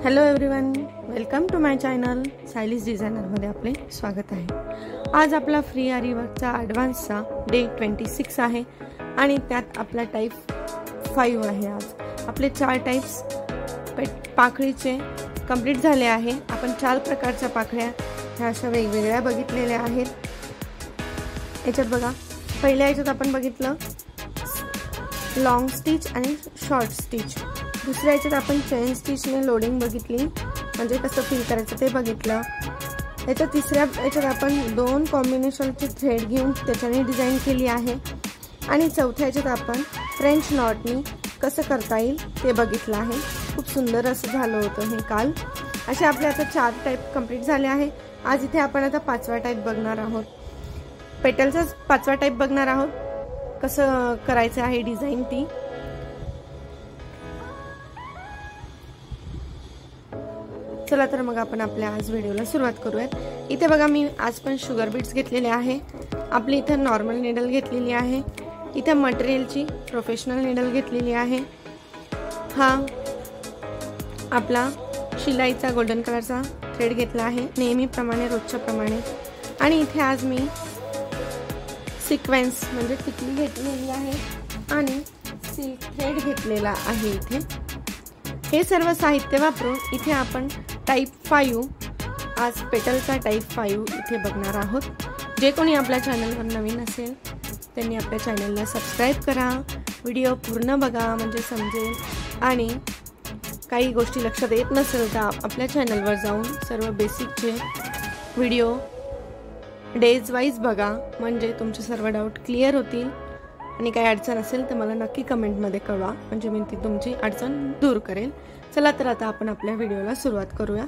Hello everyone, welcome to my channel Sayli's डिझायनरमध्ये आपले स्वागत आहे। आज आपला फ्री आरी वर्कचा ॲडव्हान्सचा डे 26 आहे आणि त्यात आपला टाईप 5 आहे। आज आपले 4 टाइप्स पाकळीचे कंप्लीट झाले आहे। आपण 4 प्रकारच्या पाकळ्या ह्या अशा वेगवेगळ्या बघितलेल्या आहेत। याच्यात बघा, पहिल्या याच्यात आपण बघितलं लॉंग स्टिच आणि शॉर्ट स्टिच। दुसऱ्या याच्यात आपण चेन स्टिचने लोडिंग बघितली, म्हणजे कसं फील करायचं ते बघितलं। याच्या तिसऱ्या याच्यात आपण 2 कॉम्बिनेशनचे थ्रेड घेऊन त्याच्याने डिझाइन केली आहे आणि चौथ्या याच्यात आपण फ्रेंच नॉटनी कसं करता येईल ते बघितलं आहे। खूप सुंदर असं झालं होतं हे काल। असे आपले आता 4 टाइप कंप्लीट झाले आहे। आज इथे आपण आता 5वा टाइप बघणार आहोत। पेटलचा 5वा टाइप बघणार आहोत, कसं करायचं आहे डिझाइन ती। चला तर मग आपण आपल्या आज व्हिडिओला सुरुवात करूयात। इथे बघा, मी आज पण शुगर बीट्स घेतलेले आहे। आपली इथे नॉर्मल नीडल घेतलेली आहे। इथे मटेरियलची प्रोफेशनल नीडल घेतलेली आहे। हा आपला शिलाईचा गोल्डन कलरचा थ्रेड घेतला आहे, नेहमीप्रमाणे रोजच्या प्रमाणे। आणि इथे आज मी सिक्वेन्स म्हणजे टिकली घेतलेली आहे आणि सिल्क थ्रेड घेतलेला आहे। इथे हे सर्व साहित्य वापरून इथे आपण टाइप 5 आज पेटलचा टाइप 5 इथे बघणार आहोत। जे कोणी आपल्या चॅनलवर नवीन असेल त्यांनी आपल्या चॅनलला सबस्क्राइब करा, व्हिडिओ पूर्ण बघा म्हणजे समजेल। आणि काही गोष्टी लक्षात येत नसेल तर आपल्या चॅनलवर जाऊन सर्व बेसिकचे व्हिडिओ डेज वाईज बघा, म्हणजे तुमचे सर्व डाऊट क्लिअर होतील। आणि काही अडचण असेल तर मला नक्की कमेंटमध्ये कळवा, म्हणजे मी ती तुमची अडचण दूर करेल। चला तर आता आपण आपल्या व्हिडिओला सुरुवात करूया।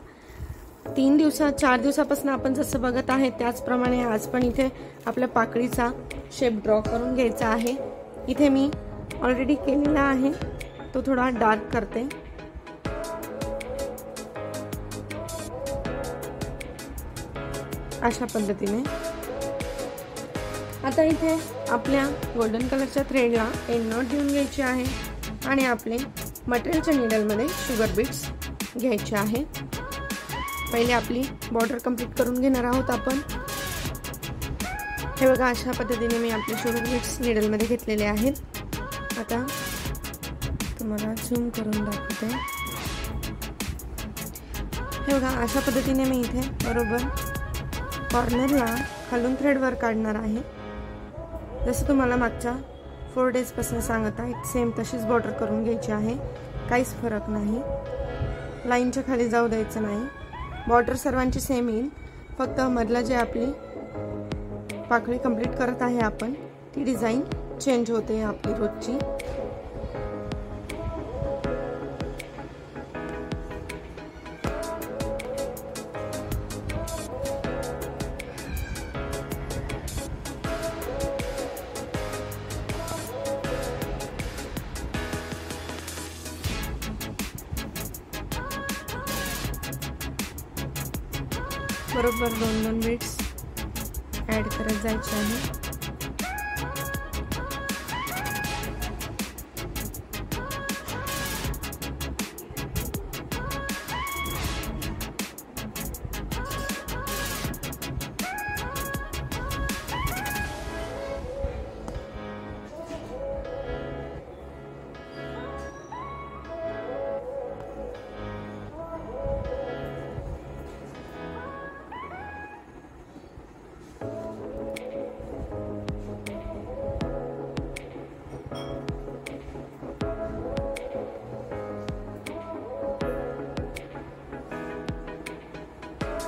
4 दिवसापासून आपण जसं बघत आहे त्याचप्रमाणे आज पण इथे आपल्या पाकळीचा शेप ड्रॉ करून घ्यायचा आहे। इथे मी ऑलरेडी केलेला आहे, तो थोडा डार्क करते। अशा पद्धतीने आता इथे आपल्या गोल्डन कलरच्या थ्रेडला एंड नॉट देऊन घ्यायची आहे आणि आपले मटेरियलच्या नीडलमध्ये शुगर बीट्स घ्यायचे आहे। पहिले आपली बॉर्डर कंप्लीट करून घेणार आहोत आपण। हे बघा, अशा पद्धतीने मी आपले शुगर बीट्स नीडलमध्ये घेतलेले आहेत। आता तुम्हाला झूम करून दाखवते। हे बघा, अशा पद्धतीने मी इथे बरोबर कॉर्नरला खालून थ्रेडवर काढणार आहे। जसं तुम्हाला मागच्या 4 डेजपासून सांगत आहे सेम तशीच बॉर्डर करून घ्यायची आहे, काहीच फरक नाही। लाईनच्या खाली जाऊ द्यायचं नाही, बॉर्डर सर्वांची सेम येईल। फक्त मधला जे आपली पाकळी कंप्लीट करत आहे आपण ती डिझाइन चेंज होते आपली रोजची। बरोबर 2-2 बीट्स ॲड करत जायचे आहे।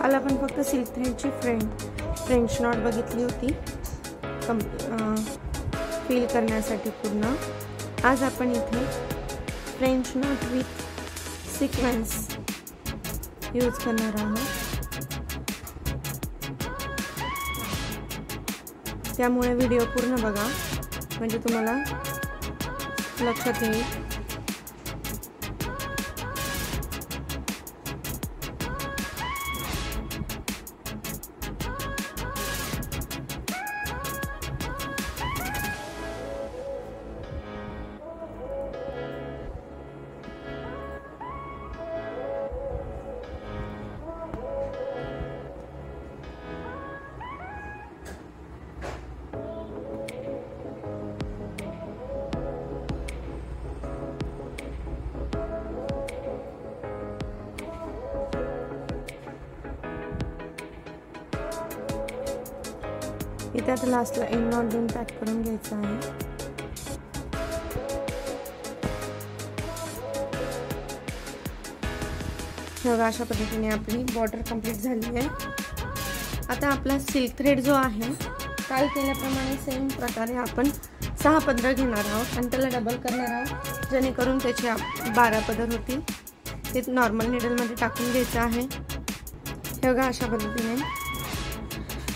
काल आपण फक्त सिल्क थ्रेडची फ्रेंच नॉट बघितली होती फील करण्यासाठी पूर्ण। आज आपण इथे French not with sequence use करणार आहोत, त्यामुळे व्हिडिओ पूर्ण बघा म्हणजे तुम्हाला लक्षात येईल। इथे आता लास्टला एंड नॉट देऊन पॅक करून घ्यायचं आहे. बघा अशा पद्धतीने आपली बॉर्डर कंप्लीट झाली आहे. आता आपला सिल्क थ्रेड जो आहे काल केल्याप्रमाणे सेम प्रकारे आपण 6 पदर घेणार आहोत आणि त्याला डबल करणार आहोत, जेणेकरून त्याचे 12 पदर होतील. ते नॉर्मल निडलमध्ये टाकून घ्यायचं आहे. हे बघा अशा पद्धतीने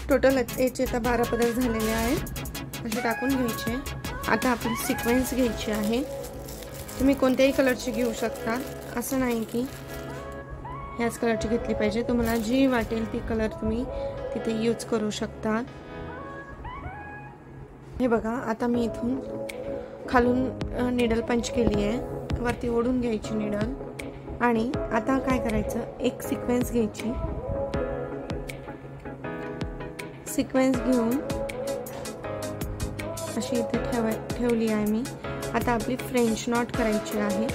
टोटल याचे आता 12 पदर झालेले आहेत. असे टाकून घ्यायचे. आता आपली सिक्वेन्स घ्यायची आहे. तुम्ही कोणत्याही कलरची घेऊ शकता, असं नाही की ह्याच कलरची घेतली पाहिजे. तुम्हाला जी वाटेल ती कलर तुम्ही तिथे यूज करू शकता. हे बघा आता मी इथून खालून निडल पंच केली आहे, वरती ओढून घ्यायची निडल आणि आता काय करायचं, एक सिक्वेन्स घ्यायची. सिक्वेन्स घेऊन अशी इथे ठेवली आहे मी. आता आपली फ्रेंच नॉट करायची आहे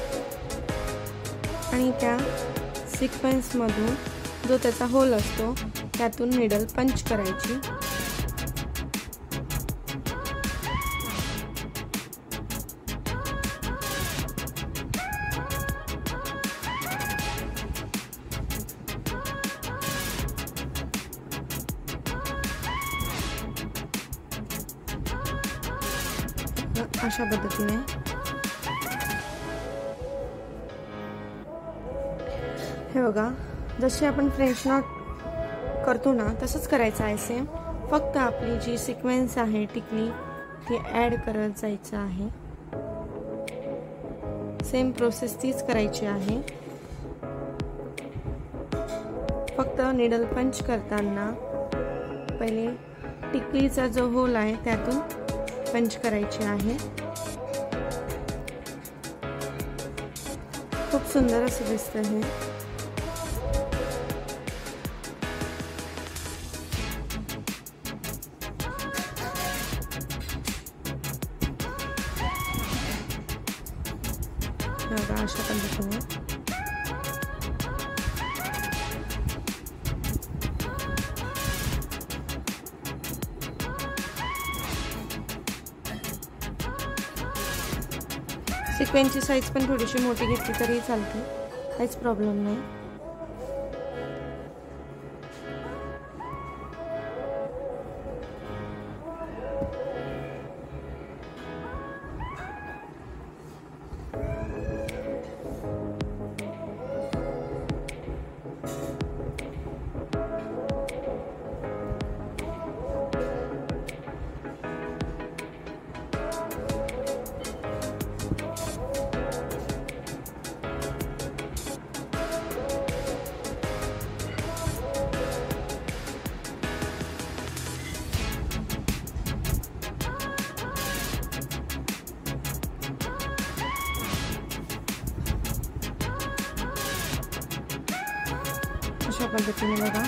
आणि त्या सिक्वेन्स मधून जो त्याचा होल असतो त्यातून निडल पंच करायची. अशा पद्धतीने हे बघा, जशी आपण फ्रेंच नॉट करतो ना तसंच करायचं आहे सेम. फक्त आपली जी सिक्वेन्स आहे टिकली ती ऍड करत जायचं आहे. सेम प्रोसेस तीच करायची आहे. फक्त निडल पंच करताना पहिले टिकलीचा जो होल आहे त्यातून पंच करायची आहे. खूप सुंदर असं दिसतं हे. अशा पद्धतीने सिक्वेन्सची साईज पण थोडीशी मोठी घेतली तरी चालते, काहीच प्रॉब्लेम नाही. अशा पद्धतीने बघा.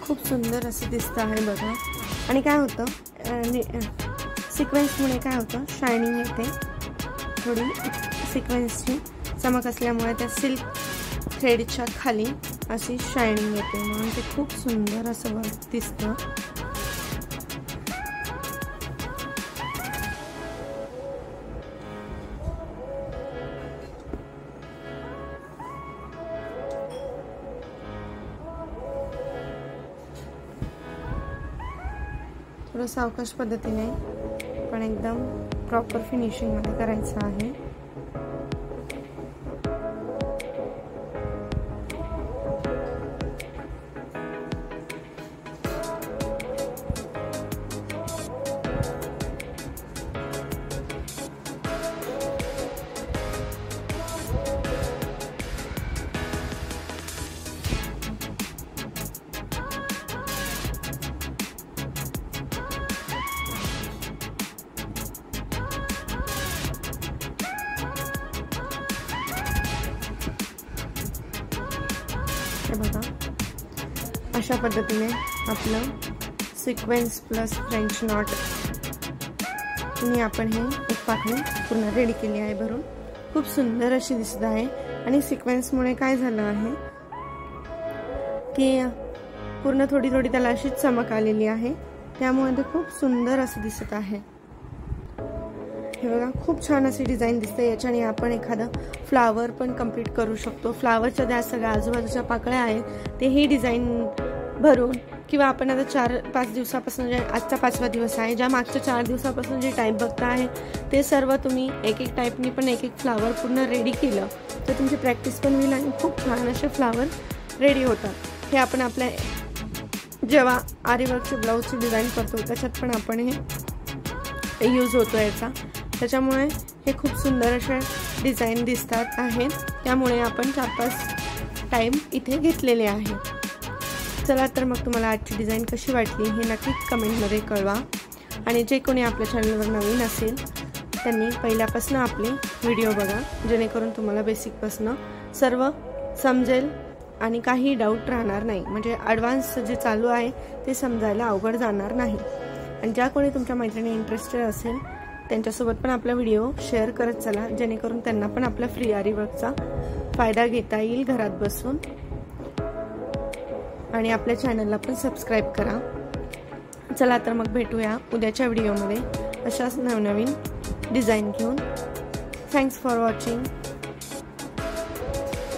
खूप सुंदर असं दिसतं आहे बघा. आणि काय होतं, सिक्वेन्समुळे काय होतं, शायनिंग येते. थोडी सिक्वेन्सची चमक असल्यामुळे त्या सिल्क थ्रेडच्या खाली अशी शायनिंग येते, म्हणून ते खूप सुंदर असं दिसतं. थोडं सावकाश पद्धतीने पण एकदम प्रॉपर फिनिशिंग मध्ये करायचं आहे. बघा अशा पद्धतीने आपलं सिक्वेन्स प्लस फ्रेंच नॉट ने आपण हे एक पाकळी पूर्ण रेडी केली आहे भरून. खूप सुंदर अशी दिसत आहे आणि सिक्वेन्समुळे काय झालं आहे की पूर्ण थोडी थोडी त्याला अशी चमक आलेली आहे, त्यामुळे ते खूप सुंदर असं दिसत आहे. हे बघा खूप छान अशी डिझाईन दिसते. याच्याने आपण एखादं फ्लावर पण कंप्लीट करू शकतो. फ्लावरच्या ज्या सगळ्या आजूबाजूच्या पाकळ्या आहेत ते ही डिझाईन भरून, किंवा आपण आता 4-5 दिवसापासून जे आजचा 5वा दिवस आहे, ज्या मागच्या 4 दिवसापासून जे टाईप बघता आहे ते सर्व तुम्ही एक एक टाईपनी पण एक एक फ्लावर पूर्ण रेडी केलं तर तुमची प्रॅक्टिस पण होईल आणि खूप छान असे फ्लावर रेडी होतात. हे आपण आपल्या जेव्हा आरीवर्कचे ब्लाऊजची डिझाईन करतो त्याच्यात पण आपण हे यूज होतो याचा, त्याच्यामुळे हे खूप सुंदर अशा डिझाईन दिसतात आहेत. त्यामुळे आपण 4-5 टाईम इथे घेतलेले आहे. चला तर मग तुम्हाला आजची डिझाईन कशी वाटली हे नक्कीच कमेंटमध्ये कळवा. आणि जे कोणी आपल्या चॅनलवर नवीन असेल त्यांनी पहिल्यापासून आपले व्हिडिओ बघा, जेणेकरून तुम्हाला बेसिकपासून सर्व समजेल आणि काही डाऊट राहणार नाही. म्हणजे ॲडव्हान्स जे चालू आहे ते समजायला अवघड जाणार नाही. आणि ज्या कोणी तुमच्या मैत्रिणी इंटरेस्टेड असेल त्यांच्यासोबत पण आपला व्हिडिओ शेअर करत चला, जेणेकरून त्यांना पण आपला फ्री आरी वर्कचा फायदा घेता येईल घरात बसून. आणि आपल्या चॅनलला पण सबस्क्राईब करा. चला तर मग भेटूया उद्याच्या व्हिडिओमध्ये अशाच नवनवीन डिझाईन घेऊन. Thanks for watching.